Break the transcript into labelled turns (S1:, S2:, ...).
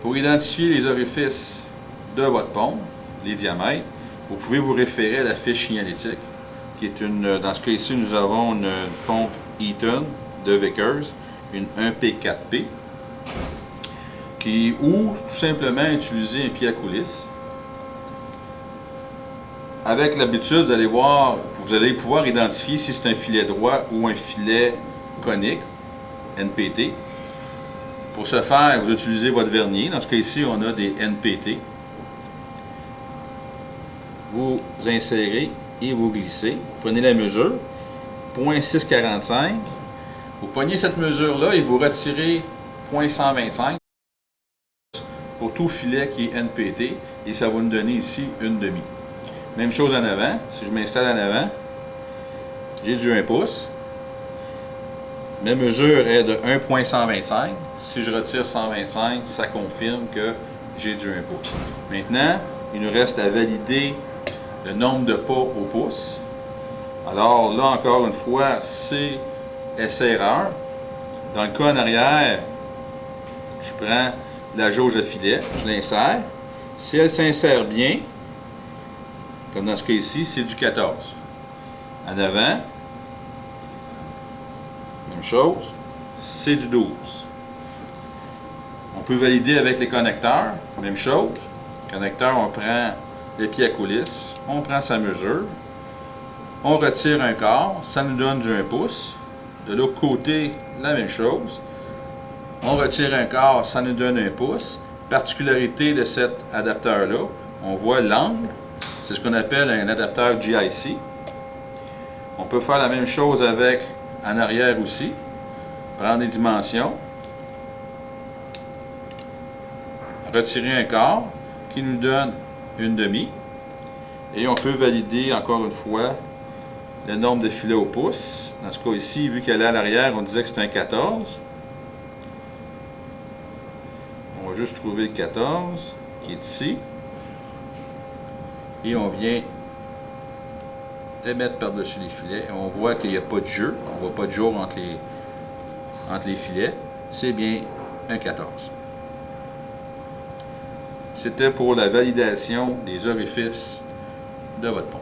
S1: Pour identifier les orifices de votre pompe, les diamètres, vous pouvez vous référer à la fiche signalétique, qui est une, dans ce cas ici, nous avons une pompe Eaton de Vickers, une 1P4P, ou tout simplement utiliser un pied à coulisse. Avec l'habitude, vous allez pouvoir identifier si c'est un filet droit ou un filet conique, NPT. Pour ce faire, vous utilisez votre vernier. Dans ce cas ici, on a des NPT. Vous insérez et vous glissez. Prenez la mesure, 0.645. Vous pognez cette mesure-là et vous retirez 0.125 pour tout filet qui est NPT et ça va nous donner ici une demi. Même chose en avant. Si je m'installe en avant, j'ai du 1 pouce. Ma mesure est de 1.125. Si je retire 125, ça confirme que j'ai du 1 pouce. Maintenant, il nous reste à valider le nombre de pas au pouce. Alors là, encore une fois, c'est essai-erreur. Dans le cas en arrière, je prends la jauge de filet, je l'insère. Si elle s'insère bien, comme dans ce cas ici, c'est du 14. En avant, même chose, c'est du 12. On peut valider avec les connecteurs, même chose. Connecteur, on prend le pied à coulisse, on prend sa mesure, on retire un quart, ça nous donne du 1 pouce. De l'autre côté, la même chose. On retire un quart, ça nous donne 1 pouce. Particularité de cet adapteur-là, on voit l'angle. C'est ce qu'on appelle un adapteur GIC. On peut faire la même chose avec en arrière aussi. Prendre des dimensions. Retirer un quart qui nous donne une demi. Et on peut valider encore une fois le nombre de filets au pouce. Dans ce cas ici, vu qu'elle est à l'arrière, on disait que c'était un 14. On va juste trouver le 14 qui est ici. Et on vient le mettre par-dessus les filets. On voit qu'il n'y a pas de jeu. On ne voit pas de jour entre les filets. C'est bien un 14. C'était pour la validation des orifices de votre pompe.